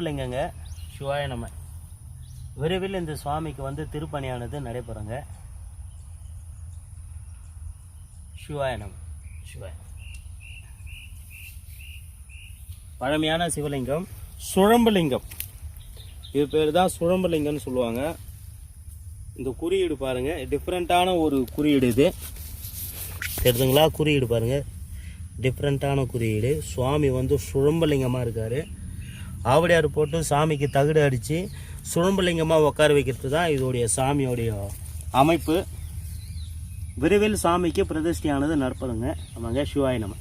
சுழம்புலிங்கங்க. சிவாய நம. விரைவில் இந்த சுவாமிக்கு வந்து திருப்பணியானது நடைபெறுங்க. சிவாய நம. சிவாய. பழமையான சிவலிங்கம் சுழம்புலிங்கம். இது பேர் தான் சுழம்புலிங்கம்னு சொல்லுவாங்க. இந்த குறியீடு பாருங்கள், டிஃப்ரெண்ட்டான ஒரு குறியீடு இது. தெரியுதுங்களா? குறியீடு பாருங்கள், டிஃப்ரெண்ட்டான குறியீடு. சுவாமி வந்து சுழம்புலிங்கமாக இருக்கார். ஆவடியார் போட்டு சாமிக்கு தகுடு அடித்து சுழம்புலிங்கமாக உட்கார வைக்கிறது தான் இதோடைய சாமியோடைய அமைப்பு. விரைவில் சாமிக்கு பிரதிஷ்டையானது நடப்பதுங்க. ஆமாங்க. சிவாய நம.